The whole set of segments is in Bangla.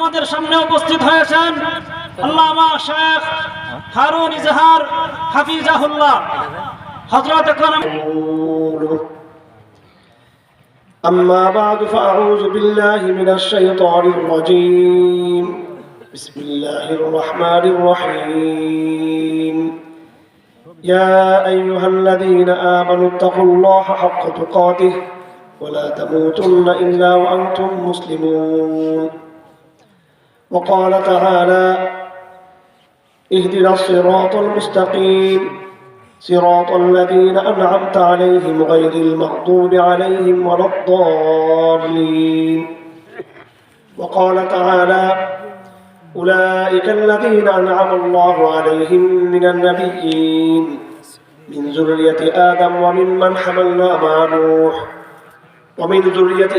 আমাদের সামনে উপস্থিত হয়েছেন আল্লামা শেখ হারুন ইজহার হাফিজাহুল্লাহ হযরত করম। أما بعد فأعوذ بالله من الشيطان الرجيم بسم الله الرحمن الرحيم يا أيها الذين آمنوا اتقوا الله حق تقاته ولا تموتن إلا وأنتم مسلمون وقال تعالى اهدنا الصراط المستقيم صراط الذين أنعمت عليهم غير المغضوب عليهم ولا الضالين وقال تعالى أولئك الذين أنعم الله عليهم من النبيين من ذرية آدم وممن حملنا مع نوح ومن ذرية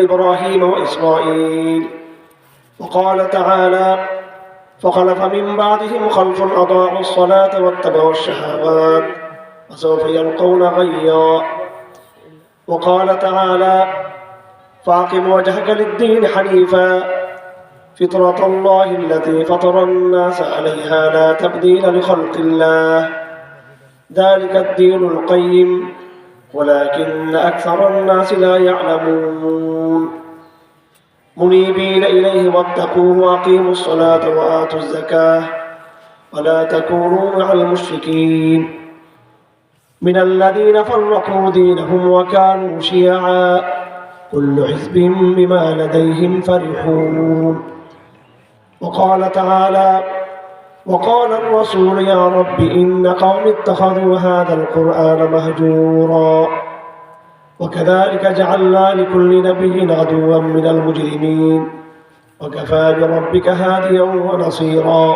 إبراهيم وإسرائيل وقال تعالى فخلف من بعدهم خلف أضاعوا الصلاة واتبعوا الشهوات وسوف يلقون غيا وقال تعالى فاقم وجهك للدين حنيفا فطرة الله التي فطر الناس عليها لا تبديل لخلق الله ذلك الدين القيم ولكن أكثر الناس لا يعلمون منيبين إليه واتقوه وأقيموا الصلاة وآتوا الزكاة ولا تكونوا مع المشركين من الذين فرقوا دينهم وكانوا شيعا كل حزب بما لديهم فرحون وقال تعالى وقال الرسول يا رب إن قوم اتخذوا هذا القرآن مهجورا وكذلك جعلنا لكل نبي عدوا من المجرمين وكفى بربك هاديا ونصيرا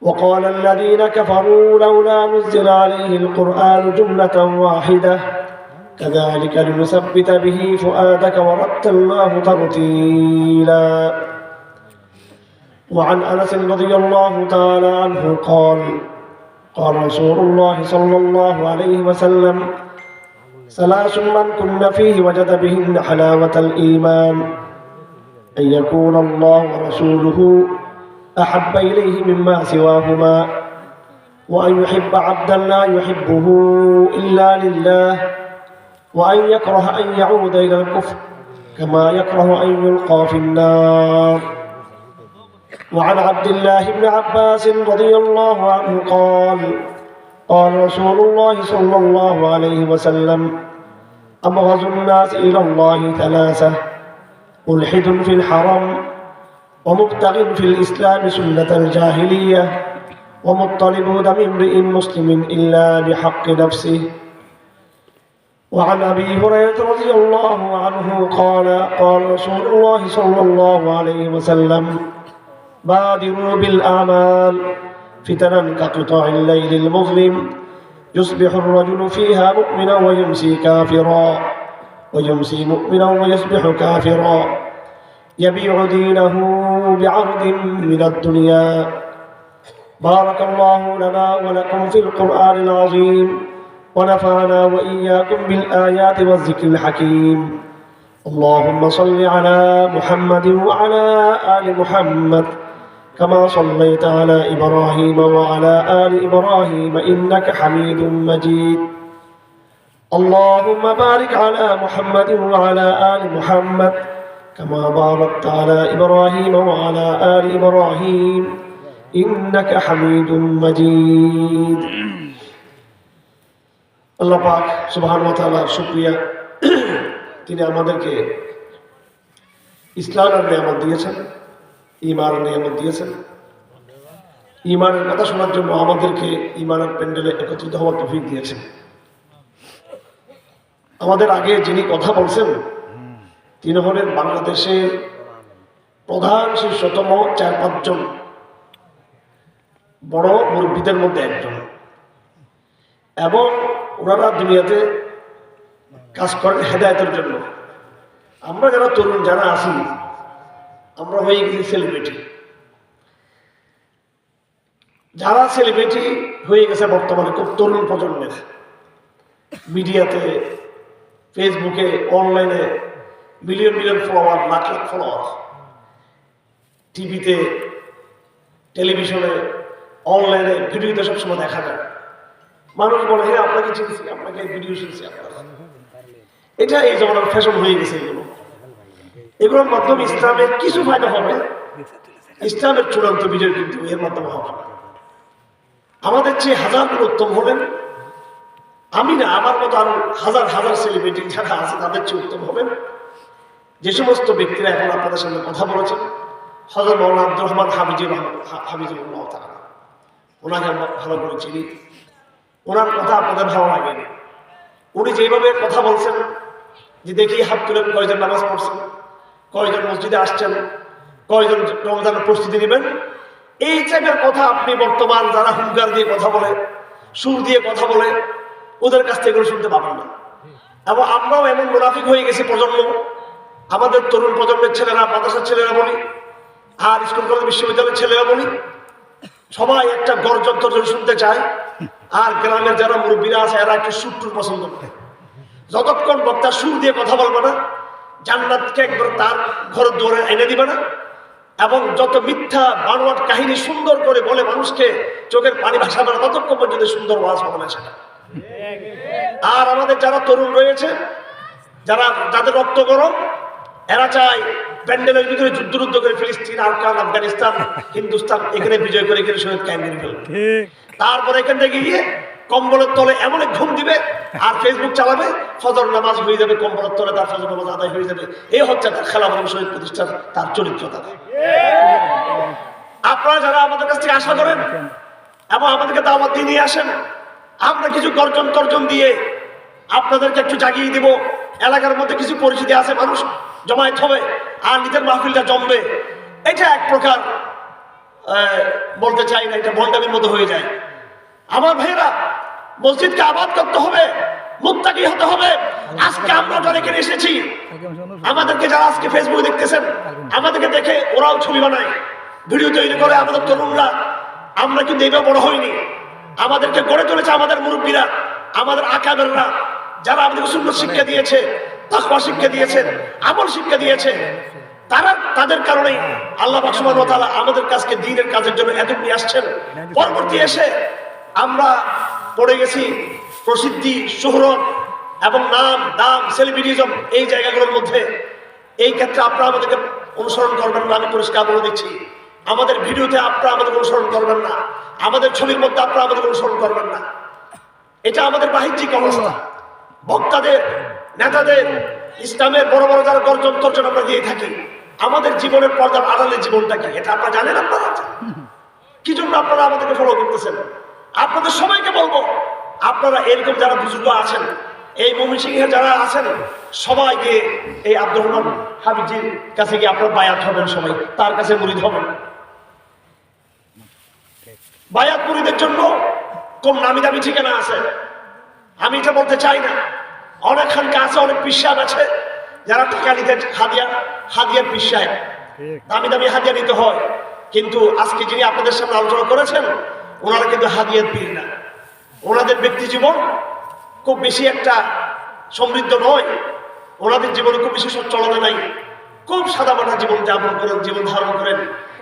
وقال الذين كفروا لولا نزل عليه القرآن جملة واحدة كذلك لنثبت به فؤادك ورتلناه ترتيلا وعن أنس رضي الله تعالى عنه قال قال رسول الله صلى الله عليه وسلم ثلاث من كن فيه وجد بهن حلاوة الإيمان أن يكون الله ورسوله أحب إليه مما سواهما وأن يحب عبدا لا يحبه إلا لله وأن يكره أن يعود إلى الكفر كما يكره أن يلقى في النار وعن عبد الله بن عباس رضي الله عنه قال قال رسول الله صلى الله عليه وسلم أبغض الناس إلى الله ثلاثة ملحد في الحرم ومبتغ في الإسلام سنة الجاهلية ومطلب دم امرئ مسلم إلا بحق نفسه وعن أبي هريرة رضي الله عنه قال قال رسول الله صلى الله عليه وسلم بادروا بالأعمال فتنا كقطاع الليل المظلم يصبح الرجل فيها مؤمنا ويمسي كافرا ويمسي مؤمنا ويصبح كافرا يبيع دينه بعرض من الدنيا بارك الله لنا ولكم في القرآن العظيم ونفعنا وإياكم بالآيات والذكر الحكيم اللهم صل على محمد وعلى آل محمد كما صليت على إبراهيم وعلى آل إبراهيم إنك حميد مجيد اللهم بارك على محمد وعلى آل محمد كما باركت على إبراهيم وعلى آل إبراهيم إنك حميد مجيد আল্লাহ পাক সুবহানাহু ওয়া তাআলার শুকরিয়া, তিনি আমাদেরকে ইসলামের নিয়ামত দিয়েছেন, ঈমানের নিয়ামত দিয়েছেন। ঈমানের কথা শোনার জন্য আমাদেরকে ঈমানের প্যান্ডেলে একত্রিত হওয়ার তৌফিক দিয়েছেন। আমাদের আগে যিনি কথা বলছেন তিনি হলেন বাংলাদেশের প্রধান শীর্ষতম 4-5 জন বড় মুরব্বিদের মধ্যে একজন, এবং ওনারা দুনিয়াতে কাজ করেন হেদায়েতের জন্য। আমরা যারা তরুণ যারা আছি আমরা হয়ে গেছি সেলিব্রিটি। যারা সেলিব্রিটি হয়ে গেছে বর্তমানে খুব তরুণ প্রজন্মের, মিডিয়াতে, ফেসবুকে, অনলাইনে million million follower, lakh lakh follower, টিভিতে, টেলিভিশনে, অনলাইনে, ভিডিওতে সবসময় দেখা যায়। মানুষ বলে হ্যাঁ আপনাকে চিনছি, আপনাকে ভিডিও শুনছি আপনার। এটা এই জমানার ফ্যাশন হয়ে গেছে। এগুলোর মাধ্যমে ইসলামের কিছু ফায়দা হবে, ইসলামের চূড়ান্ত বিজয় কিন্তু এর মাধ্যমে হবে। আমাদের চেয়ে হাজার গুণ উত্তম হবেন, আমি না, আমার মতো আরো হাজার হাজার সেলিব্রিটি যারা আছে তাদের চেয়ে উত্তম হবেন যে সমস্ত ব্যক্তিরা এখন আপনাদের সামনে কথা বলেছেন। হযরত মাওলানা আব্দুর রহমান হাফিজুল্লাহ তাআলা, ওনাকে আমরা ভালো করে চিনি। ওনার কথা আপনাদের ভালো লাগে। উনি যেভাবে কথা বলছেন যে দেখি হাত তুলে কয়জন নামাজ পড়ছেন, কয়জন মসজিদে আসছেন, কয়জন রমজানের প্রস্তুতি নেবেন, এই টাইপের কথা আপনি বর্তমান যারা হুঙ্কার দিয়ে কথা বলে, সুর দিয়ে কথা বলে, ওদের কাছ থেকে শুনতে পাবেন না। এবং আমরাও এমন মুনাফিক হয়ে গেছি প্রজন্ম, আমাদের তরুণ প্রজন্মের ছেলেরা, মাদ্রাসার ছেলেরা বলি, আর স্কুল কলেজ বিশ্ববিদ্যালয়ের ছেলেরা বলি, সবাই একটা গর্জন তর্জন শুনতে চায়। আর গ্রামের যারা মুরব্বীরা আছে এরা একটু সুর টুর পছন্দ করে। যতক্ষণ বক্তা সুর দিয়ে কথা বলবে না, জান্নাতকে একবার তার ঘরের দুয়ারে এনে দিবে না, এবং যত মিথ্যা বানোয়াট কাহিনী সুন্দর করে বলে মানুষকে চোখের পানি ভাসাবে না, ততক্ষণ পর্যন্ত সুন্দর ওয়াজ হবে না সেটা। আর আমাদের যারা তরুণ রয়েছে, যাদের রক্ত গরম, এরা চায় প্যান্ডেলের ভিতরে যুদ্ধ করে ফিলিস্তিন, আফগান, আফগানিস্তান, হিন্দুস্তান এখানে বিজয় করে এখানে শহীদ কায়েম করে ফেলবে। তারপরে এখান থেকে গিয়ে কম্বলের তলে এমন এক ঘুম দিবে আর ফেসবুক চালাবে, ফজর নামাজ হয়ে যাবে, কম্বলের তলে তার ফজর নামাজ আদায় হয়ে যাবে। এই হচ্ছে তার খেলাফত শহীদ প্রতিষ্ঠার তার চরিত্র। আপনারা যারা আমাদের কাছ থেকে আশা করেন এবং আমাদেরকে দাওয়াত দিয়ে নিয়ে আসেন, আমরা কিছু গর্জন তর্জন দিয়ে আপনাদেরকে একটু জাগিয়ে দিব। এলাকার মধ্যে কিছু পরিস্থিতি আছে, মানুষ জমায়েত হবে আর নিজের মাহফিলটা জমবে, এটা এক প্রকার বলতে চাই না, এটা ভণ্ডামির মতো হয়ে যায়। আমার ভাইয়েরা, মসজিদকে আবাদ করতে হবে, মুত্তাকি হতে হবে। আজকে আমরা যারা এখানে এসেছি, আমাদেরকে যারা আজকে ফেসবুকে দেখতেছেন, আমাদেরকে দেখে ওরাও ছবি বানায়, ভিডিও তৈরি করে। আমাদের তরুণরা, আমরা কিন্তু এইভাবে বড় হইনি, আমাদেরকে গড়ে তুলেছে আমাদের মুরব্বীরা, আমাদের আকাবেররা, যারা আমাদেরকে সুন্দর শিক্ষা দিয়েছে, তাকওয়া শিক্ষা দিয়েছেন, আমল শিক্ষা দিয়েছে। তাদের কারণেই আল্লাহ পাক সুবহানাহু ওয়া তাআলা আমাদের কাছে দ্বীনের কাজের জন্য এত নিয়ে আসছেন। পরবর্তী এসে আমরা পড়ে গেছি প্রসিদ্ধি, শোহরত এবং নাম দাম, সেলিব্রিটিজম এই জায়গাগুলোর মধ্যে। এই ক্ষেত্রে আপনারা আমাদেরকে অনুসরণ করবেন না, আমি পরিষ্কার বলে দিচ্ছি। আমাদের ভিডিওতে আপনারা আমাদের অনুসরণ করবেন না, আমাদের ছবির মধ্যে আপনারা আমাদের অনুসরণ করবেন না। এটা আমাদের বাহ্যিক অবস্থা। বক্তাদের, নেতাদের, ইসলামের বড় বড় যারা গর্জন তর্জন আমরা দিয়ে থাকি, আমাদের জীবনের পর্দার আড়ালের জীবনটা কি এটা আপনারা জানেন? আপনারা কি জন্য আপনারা আমাদেরকে ফলো করতেছেন? আপনাদের সবাইকে বলবো, আপনারা এরকম যারা বুজুর্গ আছেন, এই ময়মনসিংহে যারা আছেন, সবাইকে এই আব্দুর রহমান হাফিজির কাছে গিয়ে আপনারা বায়াত হবেন, সবাই তার কাছে মুরিদ হবেন। বায়াত মুরিদের জন্য কোন নামি দামি ঠিকানা আছে আমি এটা বলতে চাই না। অনেক খানকা আছে, অনেক পিসাব আছে যারা টাকা নিতে হাদিয়ার পিসায় দামি দামি হাদিয়া নিতে হয়। কিন্তু আজকে যিনি আপনাদের সামনে আলোচনা করেছেন, ওনারা কিন্তু হাদিয়ার পীর না। ওনাদের ব্যক্তি জীবন খুব বেশি একটা সমৃদ্ধ নয়, ওনাদের জীবনে খুব বেশি সচ্ছলতা নাই, খুব সাদামাটা জীবন যাপন করেন, জীবন ধারণ করেন।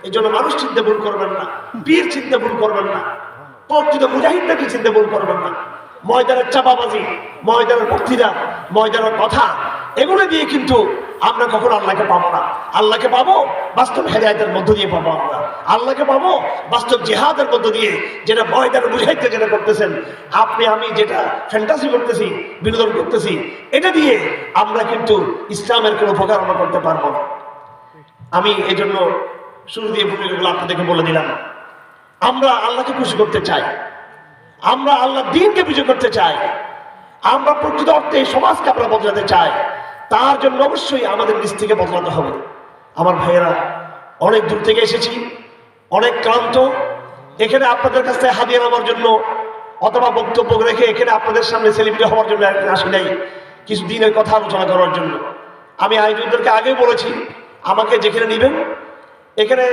এই জন্য মানুষ চিন্তা ভুল করবেন না, পীর চিন্তা ভুল করবেন না, প্রকৃত মুজাহিদকে চিন্তা ভুল করবেন না। ময়দানের চাপাবাজি, ময়দানের বক্তৃতা, ময়দানের কথা, এগুলো দিয়ে কিন্তু আমরা কখনো আল্লাহকে পাবো না। আল্লাহকে পাবো বাস্তব হেদায়েতের মধ্য দিয়ে পাবো আমরা। আল্লাহকে পাবো বাস্তব জিহাদের মধ্য দিয়ে, যেটা ময়দানের মুজাহিদকে যেটা করতেছেন, আপনি আমি যেটা ফ্যান্টাসি করতেছি, বিনোদন করতেছি, এটা দিয়ে আমরা কিন্তু ইসলামের কোনো উপকার আমরা করতে পারবো না। আমি এই জন্য শুরু দিয়ে ভূমিকাগুলো আপনাদেরকে বলে দিলাম। আমরা আল্লাহকে খুশি করতে চাই, আমরা আল্লাহ দ্বীনকে বিজয় করতে চাই, আমরা প্রকৃত অর্থে সমাজকে আমরা বদলাতে চাই। তার জন্য অবশ্যই আমাদের নিজ থেকে বদলাতে হবে। আমার ভাইয়েরা, অনেক দূর থেকে এসেছি, অনেক ক্লান্ত। এখানে আপনাদের কাছ থেকে হাদিয়া নেওয়ার জন্য অথবা বক্তব্য রেখে এখানে আপনাদের সামনে সেলিব্রিটি হওয়ার জন্য আসি নাই, কিছু দিনের কথা আলোচনা করার জন্য। আমি আয়োজকদেরকে আগেই বলেছি, আমাকে যেখানে নেবেন, এখানে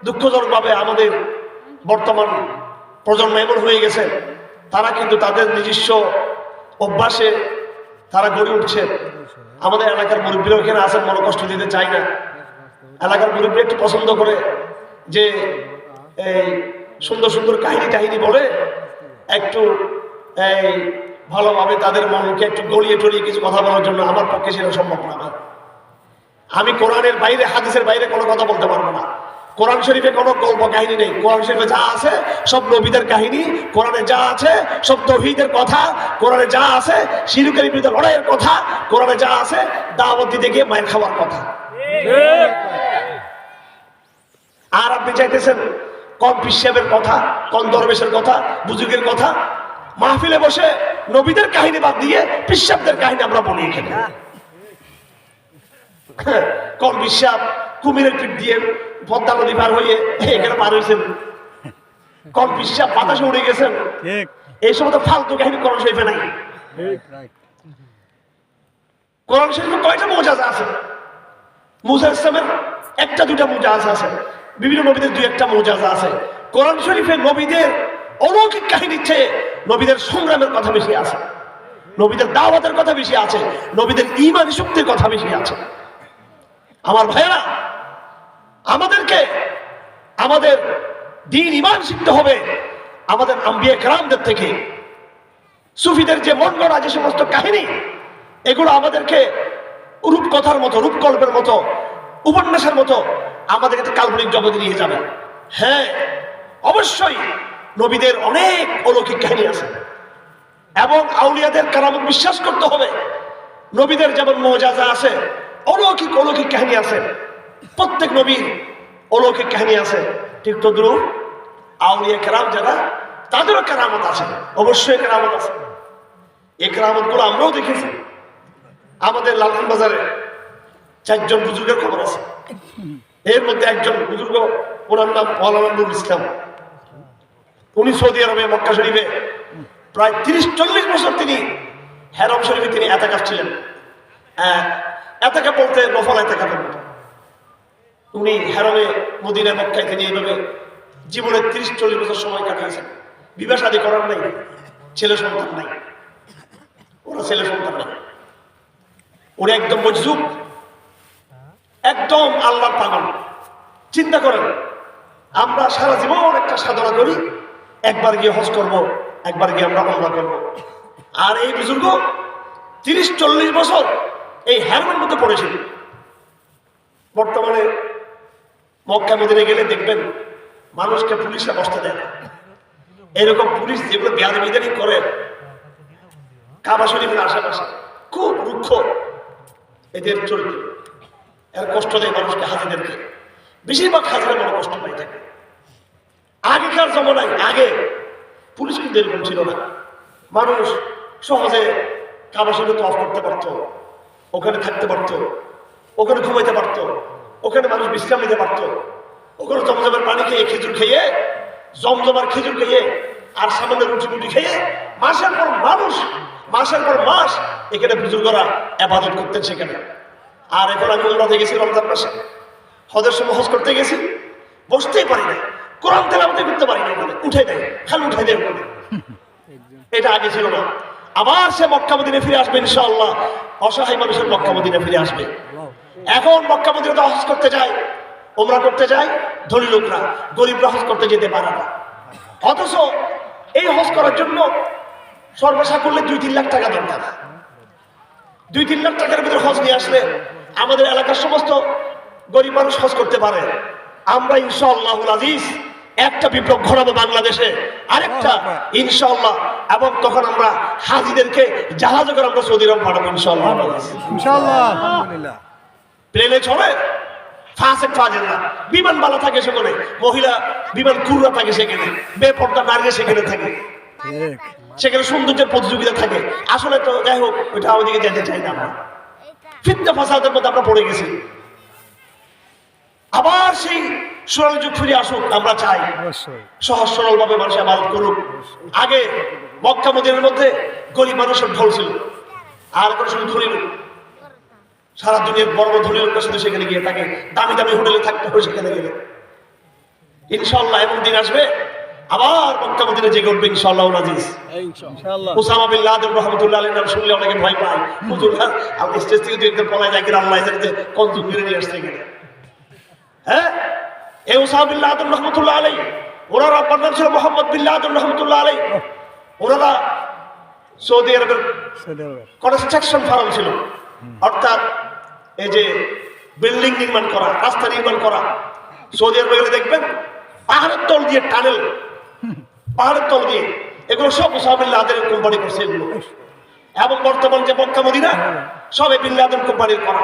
দুঃখজনকভাবে আমাদের বর্তমান প্রজন্ম এমন হয়ে গেছে, তারা কিন্তু তাদের নিজস্ব অভ্যাসে তারা গড়ে উঠছে। আমাদের এলাকার মুরব্বীরা ওখানে আছেন, মনে কষ্ট দিতে চাই না। এলাকার মুরব্বী একটু পছন্দ করে যে এই সুন্দর সুন্দর কাহিনী বলে একটু এই ভালোভাবে তাদের মনকে একটু গলিয়ে টলিয়ে কিছু কথা বলার জন্য। আমার পক্ষে সেটা সম্ভব না। আমি কোরআনের বাইরে, হাদিসের বাইরে কোনো কথা বলতে পারবো না। কোরআন শরীফে কোনো গল্প কাহিনী নেই। কোরআন শরীফে যা আছে সব নবীদের কাহিনী, কোরআনে যা আছে সব তৌহিদের কথা, কোরআনে যা আছে শিরকের বিরুদ্ধে লড়াইয়ের কথা, কোরআনে যা আছে দাওয়াত দিতে গিয়ে মায়ের খাওয়ার কথা। আর আপনি চাইতেছেন কোন পিসাবের কথা, কোন দরবেশের কথা, বুজুর্গের কথা। মাহফিলে বসে নবীদের কাহিনী বাদ দিয়ে পিসাবদের কাহিনী আমরা বলি এখানে। কোন পিসাব কুমিরের পিঠ দিয়ে পদ্মা নদী পার হয়ে এখানে পার হয়েছেন, কোন পিসাব বাতাসে উড়ে গেছেন। এই সমস্ত ফালতু কাহিনী কোরআন শরীফে নাই। কোরআন শরীফে কয়টা মুজিজা আছে? মুসা ইসলামের একটা দুটা মুজিজা আছে, বিভিন্ন নবীদের দুই একটা মুজিজা আছে। কোরআন শরীফে নবীদের অলৌকিক কাহিনীর চেয়ে নবীদের সংগ্রামের কথা বেশি আছে, নবীদের দাওয়াতের কথা বেশি আছে, নবীদের ঈমানী শক্তির কথা বেশি আছে। আমার ভাইয়েরা, আমাদেরকে আমাদের দ্বীন ঈমান শিখতে হবে আমাদের আম্বিয়া কেরামদের থেকে। সুফিদের যে মন গড়া যে সমস্ত কাহিনী, এগুলো আমাদেরকে রূপকথার মতো, রূপকল্পের মতো, উপন্যাসের মতো আমাদেরকে কাল্পনিক জগতে নিয়ে যাবে। হ্যাঁ, অবশ্যই নবীদের অনেক অলৌকিক কাহিনী আছে এবং আউলিয়াদের কারামত বিশ্বাস করতে হবে। নবীদের যেমন মুজিজা আছে, অলৌকিক অলৌকিক কাহিনী আছে। প্রত্যেক নবীর অলৌকিক কাহিনী আছে, ঠিক তদ্রুপ আউলিয়া কেরাম যারা, তাদেরও কেরামত আছে, অবশ্যই কেরামত আছে। এই কেরামত গুলো আমরাও দেখেছি। আমাদের লালখান বাজারে 4 জন বুজুর্গের খবর আছে। এর মধ্যে একজন বুজুর্গ, ওনার নাম মওলানা নুরুল ইসলাম। উনি সৌদি আরবে মক্কা শরীফে প্রায় 30-40 বছর তিনি হেরম শরীফে তিনি এতেকাফ ছিলেন। এতেকাফ বলতে নফল এতেকাফের মতো। উনি হেরমে মদিনায় মক্কায় তিনি এইভাবে জীবনে 30-40 বছর সময় কাটিয়েছেন। বিবাহ শাদী করার নাই, ছেলে সন্তান নাই, ওরা ছেলে সন্তান নাই। ওরা একদম মজজুব, একদম আল্লাহর পাগল। চিন্তা করেন, আমরা সারা জীবন একটা সাধনা করি, একবার গিয়ে হজ করব, একবার গিয়ে আমরা উমরা করব। আর এই বুজুর্গ 30-40 বছর এই হেরমের মধ্যে পড়েছিল। বর্তমানে মক্কা মদিনায় গেলে দেখবেন মানুষকে পুলিশরা বসতে দেয় না। এরকম পুলিশ যেগুলো বেয়াদবিদারি করে কাবা শরীফের আশেপাশে, খুব রুক্ষ এদের চরিত্র। এর কষ্ট দেয় মানুষকে, হাজিদেরকে। বেশিরভাগ হাজিরা বড় কষ্ট পাই থাকে। আগেকার জমানায় আগে পুলিশ কিন্তু এরকম ছিল না। মানুষ সহজে কাবা শরীফে তওয়াফ করতে পারত, ওখানে থাকতে পারত, ওখানে ঘুমাইতে পারত, ওখানে মানুষ বিশ্রাম নিতে পারত, ওখানে জমজমের পানি খেয়ে, খেজুর খেয়ে, জমজমার খেজুর খেয়ে আর সামান্য রুটি মুটি খেয়ে মাসের পর মানুষ, মাসের পর মাস এখানে বুজুর্গরা ইবাদত করতেন সেখানে। আর এখন আমি উমরাতে গেছি রমজান মাসে, হজের সময় হজ করতে গেছি, বসতেই পারি না, কোরআন তেলাওয়াত করতে পারি না, ওখানে উঠে দেয়, খালি উঠে দেয় ওখানে। এটা আগে ছিল না। আবার সে মক্কা মদিনায় ফিরে আসবে ইনশাআল্লাহ। অসহায় মানুষের মক্কা মদিনায় ফিরে আসবে। এখন মক্কা মদিনাতে হজ করতে যায়, উমরা করতে যায় ধনী লোকরা, গরিবরা হজ করতে যেতে পারে না। অথচ এই হজ করার জন্য সর্বসা করলে 2-3 লাখ টাকা দরকার। 2-3 লাখ টাকার ভিতরে হজ নিয়ে আসলে আমাদের এলাকার সমস্ত গরিব মানুষ হজ করতে পারে। আমরা ইনশাআল্লাহুল আজিজ একটা বিপ্লব ঘটাবো বাংলাদেশে, আরেকটা ইনশাআল্লাহ। এবং তখন আমরা হাজিদেরকে জাহাজে করে আমরা সৌদি আরব পাঠাবো ইনশাআল্লাহ। আলহামদুলিল্লাহ। প্লেনে চড়ে ফাসেক ফাজেরা, বিমান বালা থাকে সেখানে, মহিলা বিমান কুররা থাকে সেখানে, বেপর্দা নারী সেখানে থাকে, সেখানে সৌন্দর্যের প্রতিযোগিতা থাকে। আসলে তো যাই হোক, ওইটা ওইদিকে যেতে চাই না। আমরা ফিতনা ফাসাদের মধ্যে আমরা পড়ে গেছি। আবার সেই সোনালী যুগ ফিরে আসুক আমরা চাই। সহজ সরল ভাবে মানুষ ইবাদত করুক। আগে মক্কা মদিনার মধ্যে গরিব মানুষের ঢল ছিল, আর এখন শুধু ধনী লোক। সারা দুনিয়ার বড় বড় ধনী লোকরা শুধু সেখানে গিয়ে থাকে, দামি দামি হোটেলে থাকতে হবে সেখানে গেলে। ইনশাআল্লাহ এমন দিন আসবে আবার মক্কা মদিনা জেগে উঠবে ইনশাআল্লাহ আজিজ। ইনশাআল্লাহ। ওসামা বিন লাদেন রাহমাতুল্লাহ আলাইহির নাম শুনলে অনেকে ভয় পায়, হুজুর আপনি স্টেজ থেকে দুই একদিন পলায় যায় কিনা, আল্লাহ জানে যে কোন যুগ ফিরে নিয়ে আসছে কিনা। হ্যাঁ, এই ওসামা বিন লাদেন রাহমাতুল্লাহ আলাইহি, ওনার আব্বার নাম ছিল মোহাম্মদ বিন লাদেন রাহমাতুল্লাহ আলাইহি। ওনারা সৌদি আরবের কনস্ট্রাকশন ফার্ম ছিল, অর্থাৎ এই যে বিল্ডিং নির্মাণ করা, রাস্তা নির্মাণ করা। সৌদি আরবে গেলে দেখবেন পাহাড়ের তল দিয়ে টানেল, পাহাড়ের তল দিয়ে, এগুলো সব ওসামা বিন লাদেনের কোম্পানি করছে এগুলো। এবং বর্তমান যে মক্কা মদিনা সব এই বিন লাদেন কোম্পানির করা।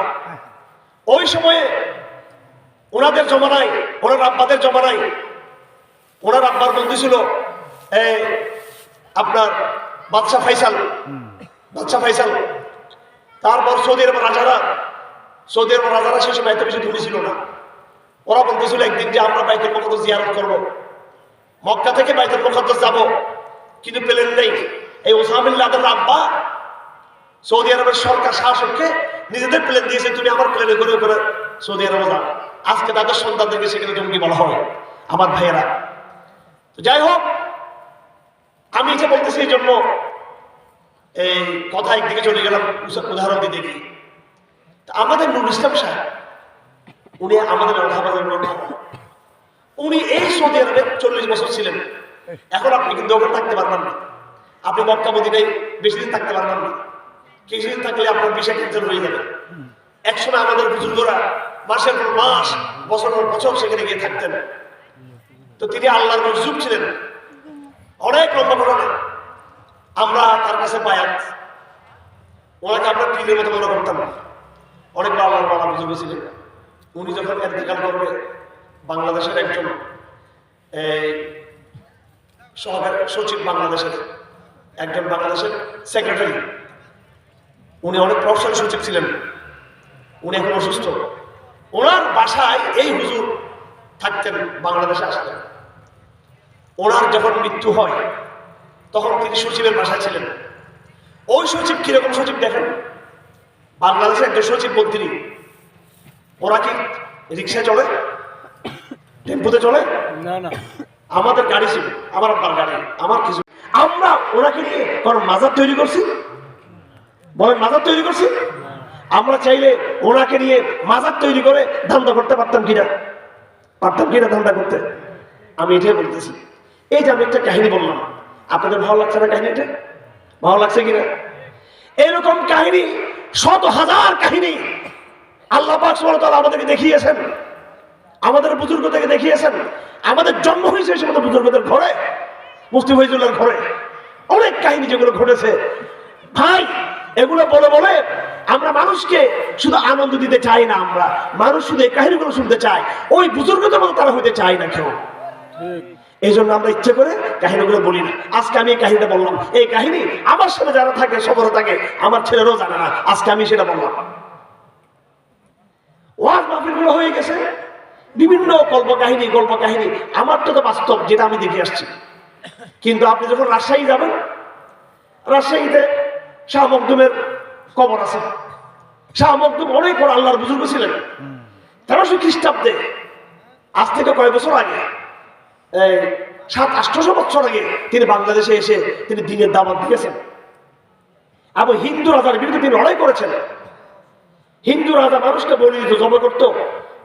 ওই সময়ে ওনাদের জমানায়, ওনার আব্বাদের জমানায়, ওনার আব্বার বন্ধু ছিল আপনার বাদশা ফাইসাল, বাদশা ফাইসাল। তারপর সৌদি আরবের রাজারা, সৌদি আরবের রাজারা সে সময় এত বেশি ধনী ছিল না। ওরা বলতেছিল একদিন যে আমরা বাইতুল মুকাদ্দাস জিয়ারত করব, মক্কা থেকে বাইতুল মুকাদ্দাস যাব, কিন্তু প্লেন নেই। এই ওসামা বিন লাদেনের আব্বা সৌদি আরবের সরকার শাসককে নিজেদের প্লেন দিয়েছে, তুমি আমার প্লেনে করে করে সৌদি আরবে যাও। আজকে তাদের সন্তানদেরকে সেখানে জঙ্গি বলা হয় আমার ভাইয়েরা। তো যাই হোক, আমি এটা বলতেছি এই জন্য এই কথা একদিকে চলে গেলাম উদাহরণ দিয়ে দেখি। আমাদের নুরুল ইসলাম সাহেব, উনি আমাদের উনি এই সৌদি আরবে 40 বছর ছিলেন। এখন আপনি কিন্তু ওখানে থাকতে পারবেন না, আপনি মক্কা মদিনায় বেশি দিন থাকতে পারবেন না। কিছুদিন থাকলে আপনার ভিসা ক্যান্সেল হয়ে যাবে। একসময় আমাদের বুজুর্গরা মাসের পর মাস, বছর পর বছর সেখানে গিয়ে থাকতেন। তো তিনি আল্লাহর মজলুম ছিলেন, অনেক লম্বা ঘটনা। আমরা তার কাছে বায়াত, ওনাকে আমরা পীরের মতো মনে করতাম। অনেক আল্লাহর বাবা বুজুর্গ ছিলেন। উনি যখন ইন্তেকাল করবে, বাংলাদেশের একজন সহকারী সচিব, বাংলাদেশের একজন বাংলাদেশের সেক্রেটারি, উনি অনেক প্রফেশনাল সচিব ছিলেন। উনি এখন অসুস্থ। ওনার বাসায় এই হুজুর থাকতেন, বাংলাদেশে আসতেন। ওনার যখন মৃত্যু হয় তখন তিনি সচিবের বাসায় ছিলেন। ওই সচিব কিরকম সচিব দেখেন, বাংলাদেশের একজন সচিব মন্ত্রী, ওরা কি রিক্সায় চলে, টেম্পুতে চলে? না না, আমাদের গাড়ি ছিল, আমার আব্বার গাড়ি, আমার কিছু। আমরা ওনাকে নিয়ে কারণ মাজার তৈরি করছি, বলেন মাজার তৈরি করছি? আমরা চাইলে ওনাকে নিয়ে মাজার তৈরি করে ধান্দা করতে পারতাম কিনা? পারতাম কিনা ধান্দা করতে? আমি এটাই বলতেছি। এই যে আমি একটা কাহিনী বললাম, আপনাদের ভালো লাগছে না কাহিনীটা? ভালো লাগছে কিনা? এরকম কাহিনী শত হাজার কাহিনী আল্লাহ পাক সুবহানাহু ওয়া তাআলা আমাদেরকে দেখিয়েছেন, আমাদের বুজুর্গদেরকে দেখিয়েছেন। আমাদের জন্ম হয়েছে সে মতো বুজুর্গদের ঘরে, মুফতি ফয়জুল্লাহর ঘরে। অনেক কাহিনী যেগুলো ঘটেছে ভাই, এগুলো বলে বলে আমরা মানুষকে শুধু আনন্দ দিতে চাই না। আমরা মানুষ শুধু এই কাহিনীগুলো শুনতে চায়, ওই বুজুর্গদের মতো তারা হইতে চায় না কেউ। এই জন্য আমরা ইচ্ছে করে কাহিনীগুলো বলি না। আজকে আমি এই কাহিনীটা বললাম, এই কাহিনী আমার সাথে যারা থাকে, সবরে থাকে, আমার ছেলেরাও জানে না, আজকে আমি সেটা বললাম। ওয়াজ মাহফিলগুলো হয়ে গেছে বিভিন্ন গল্প কাহিনী। আমার তো বাস্তব, যেটা আমি দেখে আসছি। কিন্তু আপনি যখন রাজশাহী যাবেন, রাজশাহীতে শাহ মখদুমের কবর আছে। শাহ মখদুম অনেক বড় আল্লাহর বুজুর্গ ছিলেন। 1300 খ্রিস্টাব্দে, আজ থেকে কয়েক বছর আগে, 700-800 বছর আগে তিনি বাংলাদেশে এসে তিনি দ্বীনের দাওয়াত দিয়েছেন এবং হিন্দু রাজার বিরুদ্ধে তিনি লড়াই করেছেন। হিন্দু রাজা মানুষকে বলি দিত, জমা করত,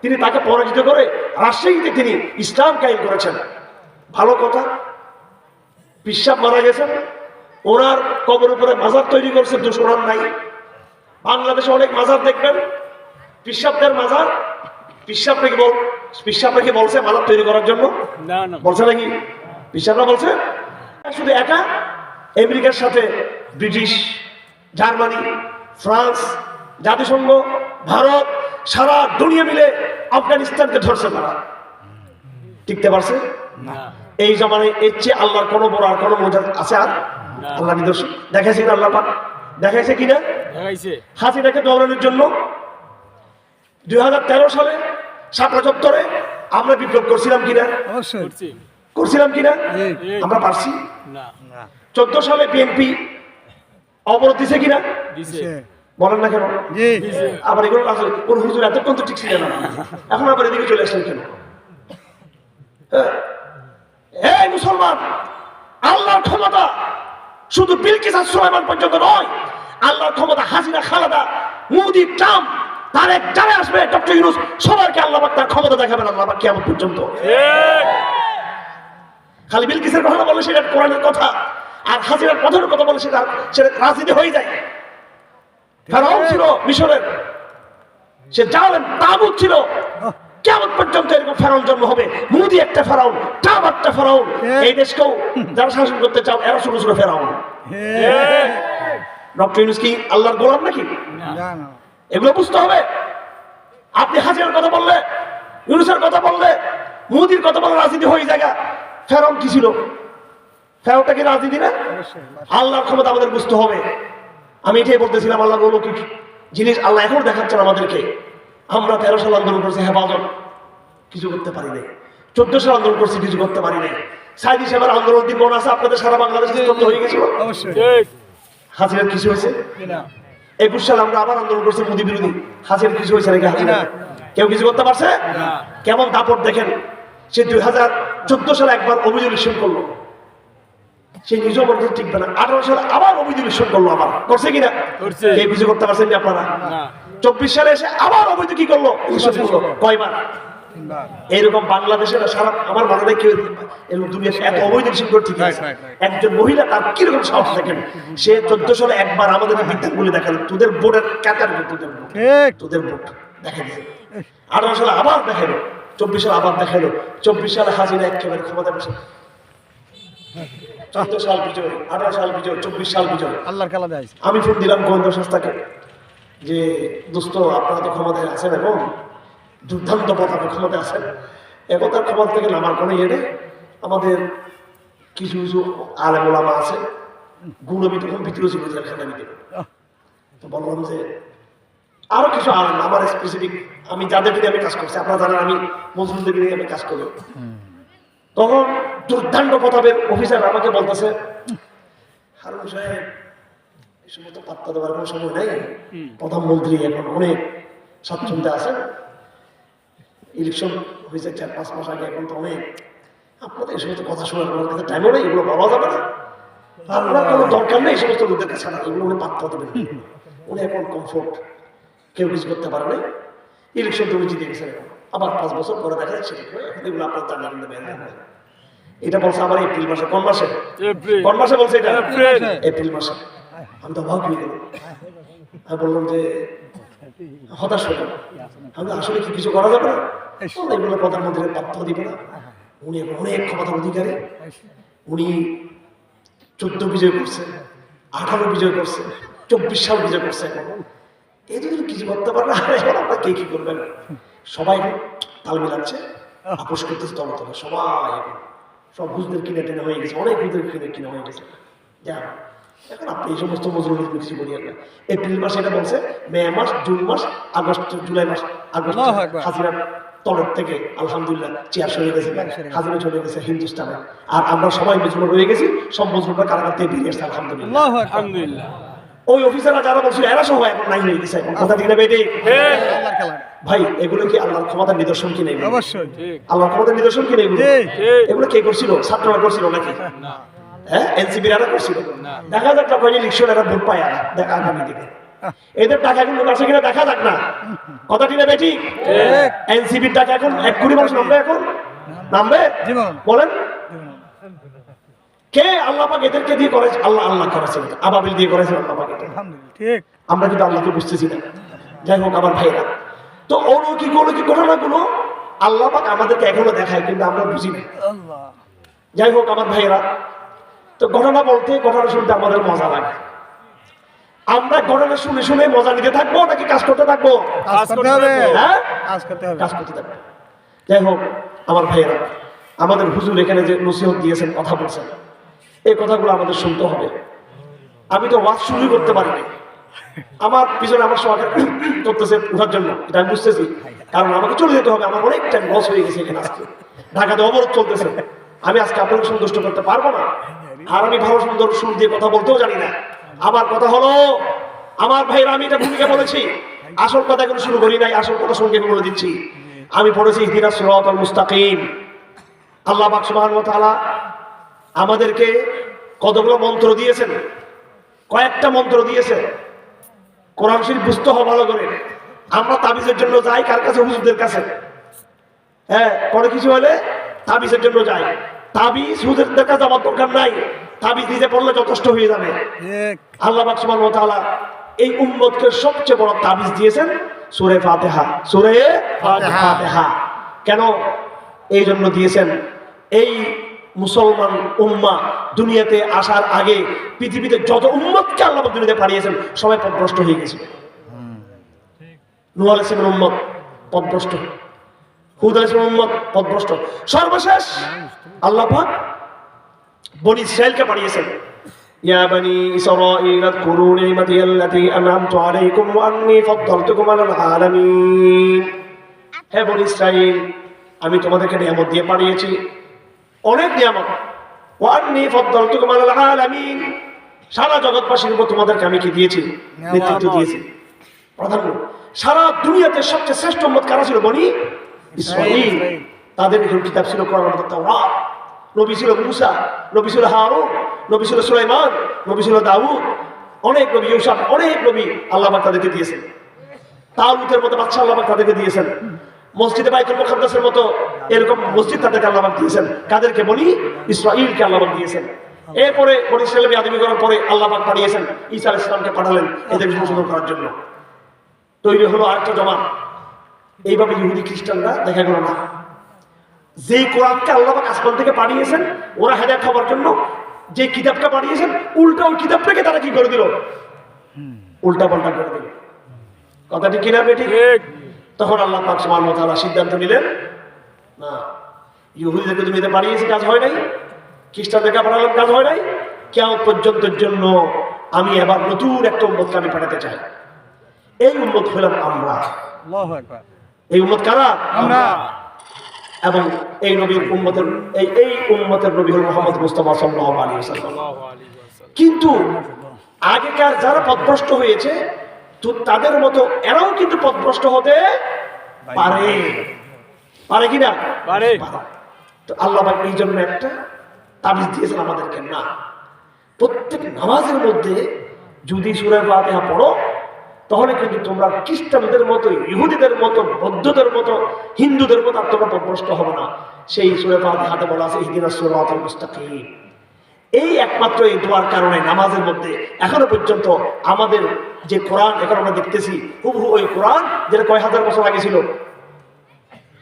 তিনি তাকে পরাজিত করে রাজশাহীতে তিনি ইসলাম কায়েম করেছেন। ভালো কথা। পিসাব মারা গেছেন, ওনার কবর উপরে মাজার তৈরি করছে, দুশোরান নাই। বাংলাদেশে অনেক মাজার দেখবেন, পিসাবদের মাজার। পিসাব নাকি বলছে মাজার তৈরি করার জন্য? বলছে নাকি? পিসাবরা বলছে? শুধু একা আমেরিকার সাথে ব্রিটিশ, জার্মানি, ফ্রান্স, জাতিসংঘ, ভারত, সারা দুনিয়া মিলে আফগানিস্তানকে ধরছে। তারা টিকতে পারছে না। এই জমানায় এর চেয়ে আল্লাহর কোনো বড় আর কোনো মজা আছে? আর আল্লাহ নিদর্শন দেখাইছে না? আল্লাহ পাক দেখাইছে কিনা? দেখাইছে। হাসিনাকে দৌড়ানোর জন্য 2013 সালে শাপলা চত্বরে আমরা বিপ্লব করছিলাম কিনা? করছিলাম কিনা? আমরা পারছি না। 14 সালে বিএনপি অবরোধ দিছে কিনা? বলেন না কেন? আবার এগুলো ওর হুজুর এতক্ষণ তো ঠিক ছিল না, এখন আবার এদিকে চলে আসলেন কেন? এই মুসলমান, আল্লাহর ক্ষমতা শুধু বিলকিস আর সুলাইমান পর্যন্ত নয়, আল্লাহর ক্ষমতা হাসিনা, খালেদা, মোদি, ট্রাম্প, তারেক, যারা আসবে, ডক্টর ইউনূস, সবাইকে আল্লাহ পাক তার ক্ষমতা দেখাবেন আল্লাহ পাক কিয়ামত পর্যন্ত। খালি বিলকিসের কথা বলে সেটা কোরআনের কথা, আর হাসিনার কথার কথা বলে সেটা রাজনীতি হয়ে যায়। ফেরাউন ছিল মিশরের, সে জালেম তাগুত ছিল, কিয়ামত পর্যন্ত এরকম ফেরাউন জন্ম হবে। মোদি একটা ফেরাউন, ট্রাম্প একটা ফেরাউন। এই দেশকেও যারা শাসন করতে চাও এরা ছোট ছোট ফেরাউন। ডক্টর ইউনূস কি আল্লাহর গোলাম নাকি? এগুলো বুঝতে হবে। আপনি হাসিনার কথা বললে, ইউনূসের কথা বললে, মোদির কথা বললে রাজনীতি হয়ে জায়গা। ফেরাউন কি ছিল? ফেরাউনটা কি রাজনীতি না? আল্লাহর ক্ষমতা আমাদের বুঝতে হবে। আমি এটাই বলতেছিলাম, আল্লাহর অলৌকিক জিনিস আল্লাহ এখন দেখাচ্ছেন আমাদেরকে। আমরা 13 সাল আন্দোলন করছি, হেফাজত কিছু করতে পারি নাই। 14 সাল আন্দোলন করছি, কিছু করতে পারি নাই। সাইদি সাহেবের আন্দোলন দিন মনে আছে আপনাদের? সারা বাংলাদেশ স্তব্ধ হয়ে গেছিল। হাসিনার কিছু হয়েছে? 21 সালে আমরা আবার আন্দোলন করছি মোদি বিরোধী। হাসিনার কিছু হয়েছে নাকি? হাসিনা কেউ কিছু করতে পারছে? কেমন দাপট দেখেন। সে 2014 সালে একবার অবৈধ ইলেকশন করলো, সে নিজেও মনে করতে ঠিকবে না। 18 সালে আবার অবৈধ ইলেকশন করলো, আবার করছে কিনা? কেউ কিছু করতে পারছেন না আপনারা? 24 সালে এসে আবার অবৈধ কি করলো? ইলেকশন করলো। কয়বার? এইরকম বাংলাদেশের সারা আমার মনে নেই কেউ এরকম দুনিয়া এত অবৈধ ইলেকশন করে। ঠিক আছে, একজন মহিলা তার কিরকম সাহস দেখেন। সে 14 সালে একবার আমাদের বিজ্ঞানগুলি দেখালো, তোদের বোর্ডের ক্যাটার, তোদের বোর্ড দেখা দিয়েছে। 18 সালে আবার দেখালো, 24 সালে আবার দেখালো। 24 সালে হাসিনা একেবারে ক্ষমতা বসে। 14 সাল বিজয়, 18 সাল বিজয়, 24 সাল বিজয়। আল্লাহর খেলা দেয়। আমি ফোন দিলাম গোয়েন্দা সংস্থাকে যে দোস্ত, আপনারা তো ক্ষমতায় আছেন এবং দুর্দান্ত পথে ক্ষমতায় আছেন, একতার ক্ষমতা থেকে নামার কোনো ইয়ে নেই। আমাদের কিছু কিছু আলেম ওলামা আছে, গুণবী তখন ভিতরে ছিল জেলখানার ভিতরে। তো বললাম যে আরো কিছু আলেম আমার স্পেসিফিক, আমি যাদেরকে নিয়ে আমি কাজ করছি, আপনারা জানেন আমি মজলুমদেরকে নিয়ে আমি কাজ করি। তখন দুর্দান্ত প্রতাপের অফিসার আমাকে বলতেছে, হারুন সাহেব এই সময় তো পাত্তা দেওয়ার কোনো সময় নেই, প্রধানমন্ত্রী এখন অনেক স্বাচ্ছন্দ্যে আছেন, ইলেকশন হয়েছে 4-5 মাস আগে, এখন তো অনেক, আপনাদের এই সমস্ত কথা শোনার আমার কাছে টাইমও নেই, এগুলো বলা যাবে না, আপনার কোনো দরকার নেই এই সমস্ত লোকদের কাছে, এগুলো উনি পাত্তা দেবেন। উনি এখন কমফোর্ট, কেউ কিছু করতে পারে না, ইলেকশন তো উনি জিতে গেছেন, এখন আবার 5 বছর পরে দেখা যাচ্ছে এগুলো আপনার জানান দেবেন। এটা বলছে আমার এপ্রিল মাসে। কোন মাসে? কোন মাসে বলছে এটা? এপ্রিল মাসে। আমি তো অবাক হয়ে গেলাম। আমি বললাম যে হতাশ হলাম, আমি আসলে কি কিছু করা যাবে না? এগুলো প্রধানমন্ত্রীর পাত্র দিবে না, উনি অনেক ক্ষমতার অধিকারী, উনি 14 বিজয় করছে, 18 বিজয় করছে, 24 সাল বিজয় করছে, এখন এই যদি কিছু করতে পারে না, এখন আপনার কে কি করবেন? সবাই তাল মিলাচ্ছে, আপোষ করতেছে তলে তলে, সবাই সব হুজদের কিনে টেনে হয়ে গেছে, অনেক হুজদের কিনে হয়ে গেছে। যা এখন আপনি এই সমস্ত মজুরি কিছু করি না। এপ্রিল মাসে এটা বলছে, মে মাস, জুন মাস, আগস্ট, জুলাই মাস, আগস্ট হাজিরার তলের থেকে আলহামদুলিল্লাহ চেয়ার সরে গেছে, হাজিরা চলে গেছে হিন্দুস্তানে, আর আমরা সবাই মজুর রয়ে গেছি, সব মজুররা কারাগার থেকে বেরিয়ে আসছে আলহামদুলিল্লাহ। আলহামদুলিল্লাহ। ওই অফিসাররা যারা বলছিল এরা সহ এখন নাই হয়ে গেছে, এখন কথা ঠিক না বেটে? ভাই এগুলো কি আল্লাহর ক্ষমতার নিদর্শন কি নেই? অবশ্যই আল্লাহর ক্ষমতার নিদর্শন কি নেই? এগুলো কে করছিল? ছাত্ররা করছিল নাকি? হ্যাঁ, এনসিপির এরা করছিল। দেখা যাক না কয়জন ইলেকশন এরা ভোট পায়, এরা দেখা আগামী দিনে এদের টাকা কিন্তু আছে কিনা দেখা যাক না, কথা ঠিক না বেটি? এনসিপির টাকা এখন 1 কোটি মানুষ নামবে, এখন নামবে বলেন? কে? আল্লাহ পাক এদেরকে দিয়ে করেছে, আল্লাহ করেছেন, আবাবিল দিয়ে করেছেন আল্লাহ পাক। ঠিক, আমরা কিন্তু আল্লাহকে বুঝতেছি না। যাই হোক আমার ভাইরা, তো অলৌকিক ঘটনাগুলো আল্লাহ পাক আমাদেরকে এখনো দেখায়, কিন্তু আমরা বুঝি না। যাই হোক আমার ভাইরা, তো ঘটনা বলতে, ঘটনা শুনতে আমাদের মজা লাগে। আমরা ঘটনা শুনে শুনে মজা নিতে থাকবো নাকি কাজ করতে থাকবো? হ্যাঁ, কাজ করতে থাকবো। যাই হোক আমার ভাইরা, আমাদের হুজুর এখানে যে নসিহত দিয়েছেন, কথা বলছেন, এই কথাগুলো আমাদের শুনতে হবে। আমি তো ওয়াজ শুরু করতে পারিনি, আমার পিছনে আমার সবাই করতেছে উঠার জন্য, এটা আমি বুঝতেছি, কারণ আমাকে চলে যেতে হবে, আমার অনেক টাইম লস হয়ে গেছে এখানে। আজকে ঢাকাতে অবরোধ চলতেছে, আমি আজকে আপনাকে সন্তুষ্ট করতে পারবো না, আর আমি ভালো সুন্দর সুর দিয়ে কথা বলতেও জানি না। আমার কথা হলো আমার ভাইরা, আমি এটা ভূমিকা বলেছি, আসল কথা এখনো শুরু করি নাই, আসল কথা সঙ্গে বলে দিচ্ছি। আমি পড়েছি ইহদিনাস সিরাতাল মুস্তাকিম, আল্লাহ পাক সুবহানাহু ওয়া তাআলা আমাদেরকে কতগুলো মন্ত্র দিয়েছেন, কয়েকটা মন্ত্র দিয়েছে। কোরআন শরীফ বুঝতে হবে ভালো করে। আমরা তাবিজের জন্য যাই কার কাছে? হুজুরদের কাছে। হ্যাঁ, কোনো কিছু হলে তাবিজের জন্য যাই। তাবিজ হুজুরদের কাছে আমার দরকার নাই, তাবিজ নিজে পড়লে যথেষ্ট হয়ে যাবে। আল্লাহ পাক সুবহানাহু ওয়া তাআলা এই উম্মতকে সবচেয়ে বড় তাবিজ দিয়েছেন সূরা ফাতিহা। সূরা ফাতিহা কেন এই জন্য দিয়েছেন? এই মুসলমান উম্মাহ দুনিয়াতে আসার আগে পৃথিবীতে যত উম্মতকে আল্লাহ পাক দুনিয়াতে পাঠিয়েছেন সবাই পথভ্রষ্ট হয়ে গেছে। নূহ আলাইহিস সালামের উম্মত পথভ্রষ্ট, হুদ আলাইহিস সালামের উম্মত পথভ্রষ্ট। সর্বশেষ আল্লাহ পাক বনি ইসরাইলকে পাঠিয়েছেন, ইয়া বনি ইসরাঈল আযকুরু নি'মাতি আল্লাতী আন'আমতু আলাইকুম ওয়া আন্নী ফাদ্দালতুকুম আলাল আলামিন। হে বনি ইসরাঈল, আমি তোমাদেরকে নিয়ামত দিয়ে পাঠিয়েছি, অনেক নিয়ামত। ওয়া আন্নী ফাদ্দালতুকুম আলাল আলামিন, সারা জগৎবাসীর উপর তোমাদেরকে আমি কি দিয়েছি? নেতৃত্ব দিয়েছি, প্রাধান্য। সারা দুনিয়াতে সবচেয়ে শ্রেষ্ঠ উম্মত কারা ছিল? বনি ইসরাঈল। তাদের কিতাব ছিল কোরআন, তাওরাত। নবী ছিল মূসা, নবী ছিল হারুন, নবী ছিল সুলাইমান, নবী ছিল দাউদ, অনেক নবী, ইউসুফ, অনেক নবী আল্লাহ পাক তাদেরকে দিয়েছেন। তালুতের মতো বাদশা আল্লাহ পাক তাদেরকে দিয়েছেন। মসজিদে বাইতুল মুকাদ্দাসের মতো এরকম মসজিদ তাদেরকে আল্লাহ পাক দিয়েছেন। কাদেরকে? বনি ইসরাঈলকে আল্লাহ পাক দিয়েছেন। এরপরে বনি ইসরাঈলের আদমি করার পরে আল্লাহ পাক পাঠিয়েছেন ঈসা আলাইহিস সালামকে, পাঠালেন এদের সংশোধন করার জন্য। তৈরি হলো আরেকটা জমাত। এইভাবে ইহুদি খ্রিস্টানরা দেখা গেল না, যে কোরআনকে আল্লাহ পাক আসমান থেকে পাঠিয়েছেন ওরা হেদায়েত হওয়ার জন্য, যে কিতাবটা পাঠিয়েছেন উল্টা ওই কিতাবটাকে তারা কি করে দিল? উল্টা পাল্টা করে দিল। কথাটি কিনা বেটি? তখন আল্লাহ পাক সুবহানাহু ওয়া তাআলা সিদ্ধান্ত নিলেন, না, ইহুদিদেরকে তুমি এটা পাঠিয়েছি, কাজ হয় নাই। খ্রিস্টানদেরকে পাঠালাম, কাজ হয় নাই। কিয়ামত পর্যন্তের জন্য আমি এবার নতুন একটা উম্মতকে আমি পাঠাতে চাই। এই উম্মত হলাম আমরা। আল্লাহু আকবার। এই উম্মত কারা? আমরা। এবং এই নবীর উম্মতের এই উম্মতের নবী হল মুহাম্মদ মুস্তাফা সাল্লাল্লাহু আলাইহি ওয়াসাল্লাম। কিন্তু আগেকার যারা পথভ্রষ্ট হয়েছে তো তাদের মতো এরাও কিন্তু পথভ্রষ্ট হতে পারে, পারে কিনা? পারে। তো আল্লাহ পাক এই জন্য একটা তাবিজ দিয়েছেন আমাদেরকে, না, প্রত্যেক নামাজের মধ্যে যদি সূরা ফাতিহা পড়ো তাহলে কিন্তু তোমরা খ্রিস্টানদের মতো, ইহুদিদের মতো, বৌদ্ধদের মতো, হিন্দুদের মতো আর তোমরা পথভ্রষ্ট হবে না। সেই সূরা ফাতিহাতে বলা আছে ইহদিনাস সিরাতাল মুস্তাকিম। এই একমাত্র এই দোয়ার কারণে নামাজের মধ্যে এখনো পর্যন্ত আমাদের যে কোরআন এখন আমরা দেখতেছি হুবহু ওই কোরআন যেটা কয় হাজার বছর আগে ছিল,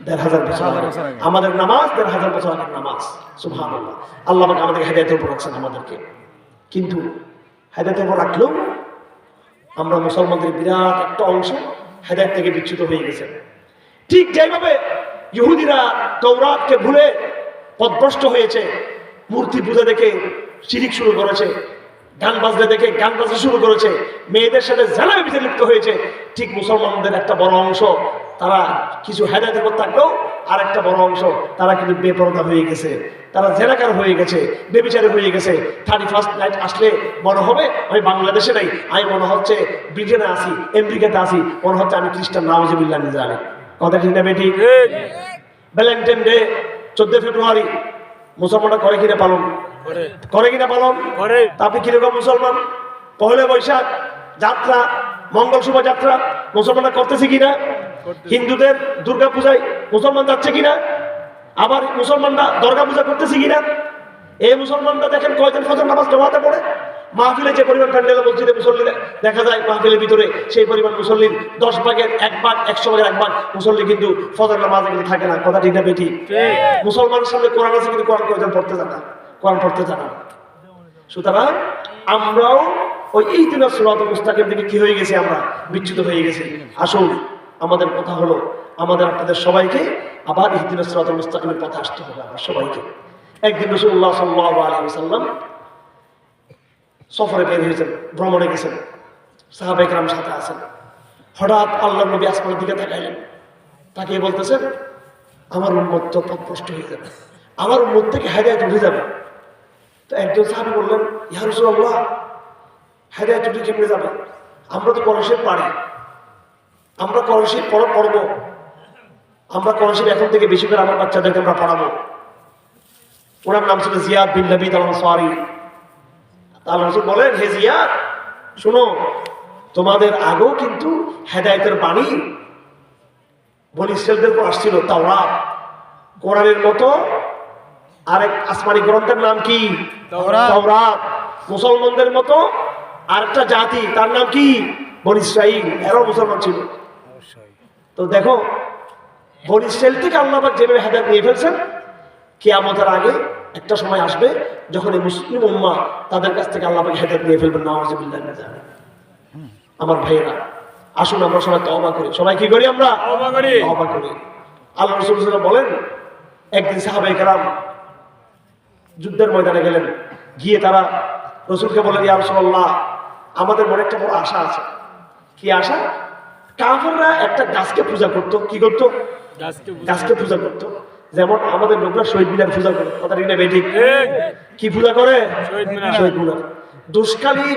১,৫০০ বছর আগে। আমাদের নামাজ ১,৫০০ বছর আগের নামাজ। সুবহানাল্লাহ। আল্লাহ পাক আমাদের হেদায়েতের উপর রাখছেন আমাদেরকে। কিন্তু হেদায়েতের উপর রাখলেও আমরা মুসলমানদের বিরাট একটা অংশ হেদায়েত থেকে বিচ্যুত হয়ে গেছে। ঠিক যেভাবে ইহুদিরা তাওরাতকে ভুলে পথভ্রষ্ট হয়েছে, মূর্তি পূজা দেখে শিরিক শুরু করেছে, গান বাজনা দেখে গান বাজনা শুরু করেছে, মেয়েদের সাথে জেনার ভিতরে লিপ্ত হয়েছে, ঠিক মুসলমানদের একটা বড় অংশ তারা কিছু হেদায়েতের উপর থাকলেও আর একটা বড় অংশ তারা কিন্তু বেপরদা হয়ে গেছে, তারা জেনাকার হয়ে গেছে, বেবিচারী হয়ে গেছে। 31st নাইট আসলে মনে হবে আমি বাংলাদেশে নাই, আমি মনে হচ্ছে ব্রিটেনে আছি, আমেরিকাতে আছি, মনে হচ্ছে আমি খ্রিস্টান, নাউজুবিল্লাহ মিন যালিক। কথা ঠিক না বেটি? ভ্যালেন্টাইন ডে 14 ফেব্রুয়ারি মুসলমানরা করে কিনা পালন? করে কিনা পালন? আপনি কিরকম মুসলমান? পহেলা বৈশাখ যাত্রা, মঙ্গল শোভাযাত্রা মুসলমানরা করতেছে কিনা? হিন্দুদের দুর্গা পূজায় মুসলমান যাচ্ছে কিনা? আবার মুসলমানরা দুর্গা পূজা করতেছে কিনা? এই মুসলমানরা দেখেন কয়জন ফজর নামাজ জমাতে পড়ে। মাহফিলে যে পরিমাণ প্যান্ডেল মসজিদে মুসল্লি দেখা যায়, মাহফিলের ভিতরে সেই পরিমাণ মুসল্লির 10 ভাগের 1 ভাগ, 100 ভাগের 1 ভাগ মুসল্লি কিন্তু ফজর নামাজে কিন্তু থাকে না। কথা ঠিক না বেটি? মুসলমানের সামনে কোরআন আছে কিন্তু কোরআন কয়জন পড়তে জানে না, কোরআন পড়তে জানে না। সুতরাং আমরাও ওই ইহদিনাস সিরাতাল মুস্তাকিম থেকে কি হয়ে গেছি? আমরা বিচ্যুত হয়ে গেছি। আসুন, আমাদের কথা হলো আমাদের আপনাদের সবাইকে আবার ইহদিনাস সিরাতাল মুস্তাকিমের পথে আসতে হবে আমার সবাইকে। একদিন রাসূলুল্লাহ সাল্লাল্লাহু আলাইহি ওয়াসাল্লাম সফরে বের হয়েছেন, ভ্রমণে গেছেন, সাহাবায়ে কেরাম সাথে আছেন। হঠাৎ আল্লাহর নবী আসমানের দিকে তাকাইলেন, তাকিয়ে বলতেছেন আমার উম্মত তো পথভ্রষ্ট হয়ে যাবে, আমার উম্মত থেকে হেদায়েত উঠে যাবে। তো একজন সাহাবী বললেন, ইয়া রাসূলুল্লাহ, হেদায়েত উঠে কেমনে যাবে? আমরা তো কোরআন শরীফ পারি, আমরা কোরআন শরীফ পড়ব, আমরা কোরআন শরীফ এখন থেকে বেশি করে আমার বাচ্চাদেরকে আমরা পড়াবো। ওনার নাম ছিল জিয়াদ বিন লাবিদ আল আনসারী। আল্লাহ রাসূল বলেন, হে জিয়াদ শুনো, তোমাদের আগেও কিন্তু হেদায়েতের বাণী বনী ইসরাঈলদের উপর আসছিল, তাওরাত। কোরআনের মতো আরেক আসমানি গ্রন্থের নাম কি? তাওরাত। মুসলমানদের মতো আরেকটা জাতি, তার নাম কি? বনী ইসরাঈল। এরাও মুসলমান ছিল। তো দেখো, বনী ইসরাঈল থেকে আল্লাহ পাক যেভাবে হেদায়েত নিয়ে ফেলছেন, কিয়ামতের আগে একটা সময় আসবে যখন এই মুসলিম উম্মাহ তাদের কাছ থেকে আল্লাহ পাক হেদায়েত নিয়ে ফেলবেন। নাউযুবিল্লাহ মিন যালিক। আমার ভাইয়েরা, আসুন আমরা সবাই তওবা করি। সবাই কি করি? আমরা তওবা করি। আল্লাহ রাসূল সাল্লাল্লাহু আলাইহি ওয়াসাল্লাম বলেন, একদিন সাহাবায়ে কেরাম যুদ্ধের ময়দানে গেলেন। গিয়ে তারা রাসূলকে বলেন, ইয়া রাসূলুল্লাহ, আমাদের মনে একটা বড় আশা আছে। কি আশা? কাফেররা একটা গাছকে পূজা করত। কি করত? গাছকে পূজা করত। যেমন আমাদের লোকরা শহীদ মিনার পূজা করে। কথা ঠিক না বেঠিক? কি পূজা করে? শহীদ মিনার। দুষ্কালী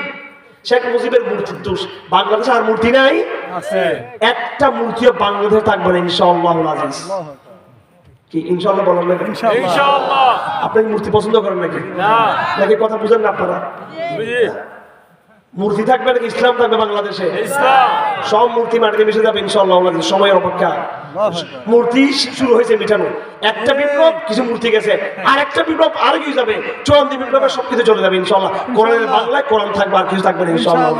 শেখ মুজিবের মূর্তির দোষ। বাংলাদেশে আর মূর্তি নাই, একটা মূর্তিও বাংলাদেশে থাকবে না ইনশাআল্লাহুল আজিজ। কি ইনশাআল্লাহ বলেন না? ইনশাআল্লাহ। আপনি মূর্তি পছন্দ করেন নাকি? না। নাকি কথা বুঝেন না আপনারা? বুঝি। মূর্তি থাকবে নাকি ইসলাম থাকবে বাংলাদেশে? ইসলাম। সব মূর্তি মাটিতে মিশে যাবে ইনশাআল্লাহুল আজিজ। সময়ের অপেক্ষা। মূর্তি শুরু হয়েছে মিটানো। একটা বিপ্লব, কিছু মূর্তি গেছে। আর একটা বিপ্লব আর কি যাবে? চূড়ান্ত বিপ্লবে সবকিছু চলে যাবে ইনশাআল্লাহ। কোরআনের বাংলায় কোরআন থাকবে, আর কিছু থাকবে না ইনশাআল্লাহ।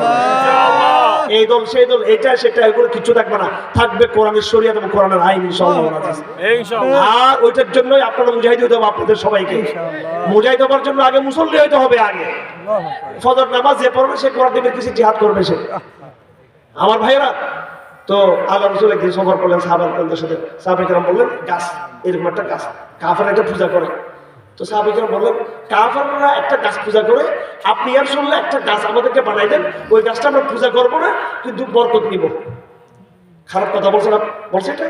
এই দল সেই দল, এটা সেটা এগুলো কিছু থাকবে না। থাকবে কোরআনের শরীয়ত এবং কোরআনের আইন ইনশাআল্লাহ। আর ওইটার জন্যই আপনারা মুজাহিদ হতে হবে। আপনাদের সবাইকে মুজাহিদ হওয়ার জন্য আগে মুসল্লি হইতে হবে। আগে ফজর নামাজ যে পড়বে সে কোরআন দিবের কিছু জিহাদ করবে সে। আমার ভাইয়েরা, তো আল্লাহ রাসূল একদিন সফর করলেন সাহাবাদের সাথে। সাহাবায়ে কেরাম বললেন, গাছ, এরকম একটা গাছ, কাফেররা এটা পূজা করে। তো সাহাবায়ে কেরাম বললেন, কাফেররা একটা গাছ পূজা করে, আপনি আর শুনলে একটা গাছ আমাদেরকে বানাই দেন, ওই গাছটা আমরা পূজা করবো না, কিন্তু বরকত নিব। খারাপ কথা বলছে না? বলছে এটা?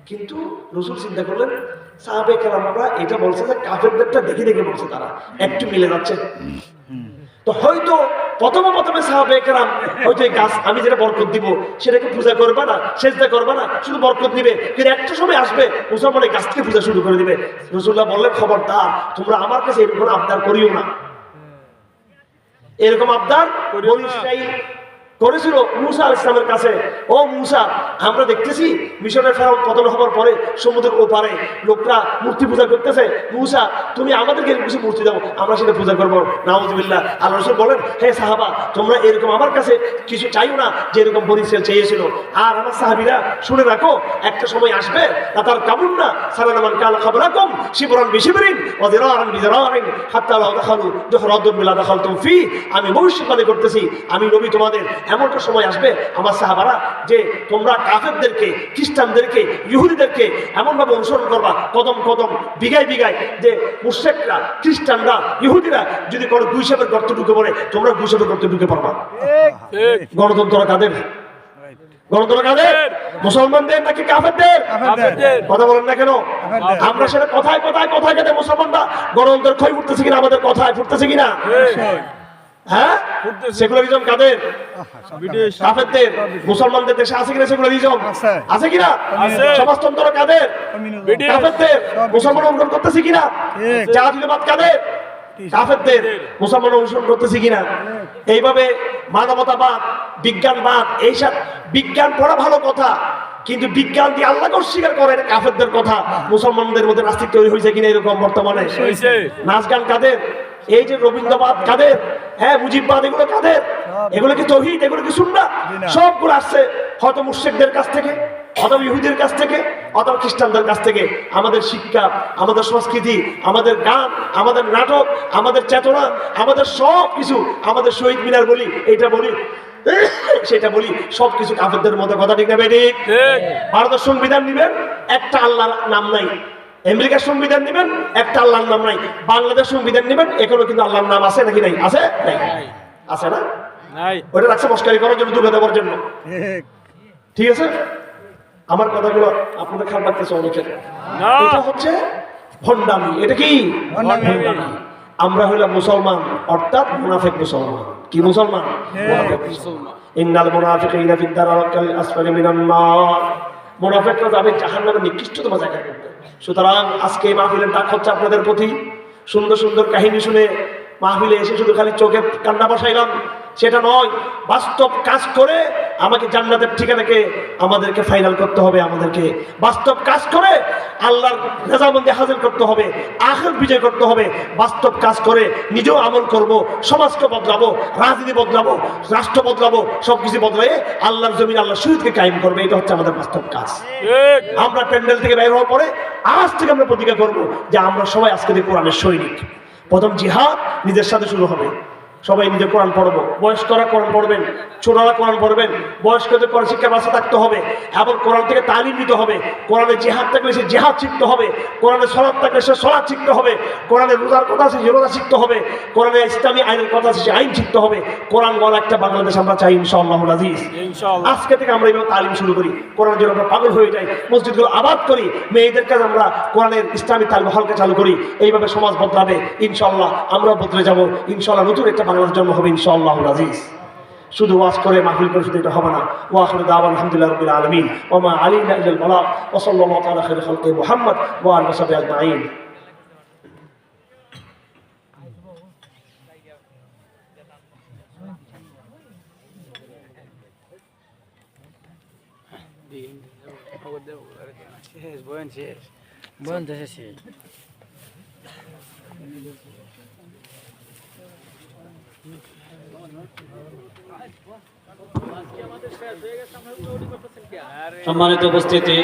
কিন্তু রাসূল চিন্তা করলেন, সাহাবায়ে কেরামরা এটা বলছে যে কাফেরদেরটা দেখে দেখে বলছে, তারা একটু মিলে যাচ্ছে। তো হয়তো প্রথমে সাহাবায়ে কেরাম হয়তো এই গাছ আমি যেটা বরকত দিব সেটাকে পূজা করবে না, সেজদা করবে না, শুধু বরকত দিবে। কিন্তু একটা সময় আসবে মুসলমান এই গাছকে পূজা শুরু করে দিবে। রাসূলুল্লাহ বললেন, খবরদার, তোমরা আমার কাছে এরকম আবদার করিও না। এরকম আবদার বনী ইসরাঈল করেছিল মূসা আলাইহিস সালামের কাছে। ও মূসা, আমরা দেখতেছি মিশরের ফেরাউন পতন হবার পরে সমুদ্রের ওপারে লোকরা মূর্তি পূজা করতেছে। মূসা, তুমি আমাদেরকে কিছু মূর্তি দাও, আমরা সেটা পূজা করবো। নাউযুবিল্লাহ। আল্লাহ রাসূল বলেন, হে সাহাবা, তোমরা এরকম আমার কাছে কিছু চাইও না যেরকম বনী ইসরাঈল চেয়েছিল। আর আমার সাহাবীরা শুনে রাখো, একটা সময় আসবে তার কাবুল না সালামান কাল খাবরাকুম শিবরান বিশিবরিন ওয়া যিরারান বিযিরারিন হাত্তা লাউ দাখালু যুহরাদুন বিলা দাখালতুম ফি। আমি ভবিষ্যৎবাণী করতেছি, আমি নবী তোমাদের এমন একটা সময় আসবে আমার সাহাবারা, যে তোমরা কাফেরদেরকে, খ্রিস্টানদেরকে, ইহুদিদেরকে এমনভাবে অনুসরণ করবা কদম কদম, বিঘায় বিঘায়, যে মুশরিকরা, খ্রিস্টানরা, ইহুদিরা যদি কোনো গুইসাবের গর্ত ঢুকে পড়ে, তোমরা গুইসাবের গর্তে ঢুকে পড়বা। গণতন্ত্র কাদের? গণতন্ত্র কাদের? মুসলমানদের নাকি কাফেরদের? কথা বলেন না কেন? আমরা সেটা কথায় কথায় কথায় কথায় মুসলমানরা গণতন্ত্রের ক্ষয় ফুটতেছে কিনা, আমাদের কথায় ফুটতেছে কিনা? হ্যাঁ, সেকুলারিজম কাদের? কাফেরদের। মুসলমানদের দেশে আছে কিনা সেকুলারিজম? আছে কিনা? সমাজতন্ত্র কাদের? কাফেরদের। মুসলমান অনুসরণ করতেছে কিনা? জাতীয়তাবাদ কাদের? কাফেরদের। মুসলমান অনুসরণ করতেছে কিনা? এইভাবে মানবতাবাদ, বিজ্ঞানবাদ, এইসব বিজ্ঞান পড়া ভালো কথা, কিন্তু বিজ্ঞান দিয়ে আল্লাহকে অস্বীকার করে কাফেরদের কথা। মুসলমানদের মধ্যে নাস্তিক তৈরি হয়েছে কিনা এরকম বর্তমানে? নাচ গান কাদের? এই যে রবীন্দ্রবাদ কাদের? হ্যাঁ, মুজিববাদ, এগুলো কাদের? এগুলো কি তাওহীদ? এগুলো কি সুন্নাহ? সবগুলো আসছে হয়তো মুশরিকদের কাছ থেকে, অথবা ইহুদিদের কাছ থেকে, অথবা খ্রিস্টানদের কাছ থেকে। আমাদের শিক্ষা, আমাদের সংস্কৃতি, আমাদের গান, আমাদের নাটক, আমাদের চেতনা, আমাদের সব কিছু, আমাদের শহীদ মিনার বলি, এটা বলি, সেটা বলি, সবকিছু কাফেরদের মতো। কথা ঠিক না বেঠিক? ভারতের সংবিধান নিবেন, একটা আল্লাহর নাম নাই। আমেরিকার সংবিধান নেবেন, একটা আল্লাহর নাম নাই। বাংলাদেশ সংবিধান নেবেন, এখানেও কিন্তু আল্লাহর নাম আছে নাকি নাই? আছে? নাই? আছে না? ওটা রাখছে মস্কারি করার জন্য, তুলে দেওয়ার জন্য। ঠিক আছে, আমার কথাগুলো আপনাদের খারাপ লাগতেছে অনেকের। এটা হচ্ছে ভণ্ডামি। এটা কি ভণ্ডামি? আমরা হইলাম মুসলমান, অর্থাৎ মুনাফিক মুসলমান। কি মুসলমান? মুনাফিক মুসলমান। ইন্নাল মুনাফিকিনা ফিদ দারাকিল আসফালি মিনান নার। মুনাফিকরা যাবে জাহান্নামের নিকৃষ্টতম জায়গায়। সুতরাং আজকে এই মাহফিলের ডাক হচ্ছে আপনাদের প্রতি, সুন্দর সুন্দর কাহিনী শুনে মাহফিলে এসে শুধু খালি চোখে কান্না বসাইলাম সেটা নয়, বাস্তব কাজ করে আমাকে জান্নাতের ঠিকানাকে আমাদেরকে ফাইনাল করতে হবে, আমাদেরকে বাস্তব কাজ করে আল্লাহর রেজামন্দি হাজির করতে হবে, আখিরাত বিজয় করতে হবে। বাস্তব কাজ করে নিজেও আমল করব, সমাজকে বদলাবো, রাজনীতি বদলাবো, রাষ্ট্র বদলাবো, সবকিছু বদলায়ে আল্লাহর জমিন আল্লাহর শহীদকে কায়েম করবে। এটা হচ্ছে আমাদের বাস্তব কাজ। আমরা প্যান্ডেল থেকে বের হওয়ার পরে আজ থেকে আমরা প্রতিজ্ঞা করব যে আমরা সবাই আজকে থেকে কোরআনের সৈনিক। প্রথম জিহাদ নিজের সাথে শুরু হবে। সবাই নিজে কোরআন পড়বো, বয়স্করা কোরআন পড়বেন, ছোটরা কোরআন পড়বেন, বয়স্কদের কোরআন শিক্ষার ব্যবস্থা থাকতে হবে এবং কোরআন থেকে তালিম নিতে হবে। কোরআনে জিহাদ থাকলে সে জিহাদ শিখতে হবে, কোরআনে সলাৎ থাকলে সে সলাৎ শিখতে হবে, কোরআনে রোজার কথা আছে সে রোজা শিখতে হবে, কোরআনে ইসলামী আইনের কথা আছে সে আইন শিখতে হবে। কোরআন বলা একটা বাংলাদেশ আমরা চাই ইনশাআল্লাহুল আজিজ। আজকে থেকে আমরা এইভাবে তালিম শুরু করি, কোরআন যেন আমরা পাগল হয়ে যাই, মসজিদগুলো আবাদ করি, মেয়েদের কাছে আমরা কোরআনের ইসলামী তালিম হলকে চালু করি। এইভাবে সমাজ বদলাবে ইনশাআল্লাহ, আমরা বদলে যাব ইনশাআল্লাহ। নতুন একটা বাংলাদেশ জন্ম হবে ইনশাআল্লাহুল আজিজ। শুধু ওয়াজ করে মাহফিল করে শুধু এটা হবে না। ওয়া আখিরু দাওয়ানা আলহামদুলিল্লাহি রাব্বিল আলামিন ওয়া মা আলাইনা ইল্লাল বালাগ ওয়া সাল্লাল্লাহু তাআলা খায়রু খালকি মুহাম্মদ ওয়া আলিহি ওয়া সাহবিহি আজমাইন। Buen শেষ। সম্মানিত উপস্থিতি,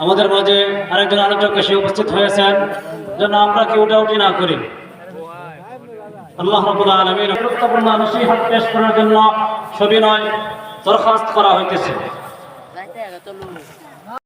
আমাদের মাঝে আরেকজন আলোচক এসে উপস্থিত হয়েছেন, যেন আমরা কেউ ডাউটি না করি। আল্লাহ রাব্বুল আলামিন গুরুত্বপূর্ণ নসিহত পেশ করার জন্য সবিনয় দরখাস্ত করা হইতেছে।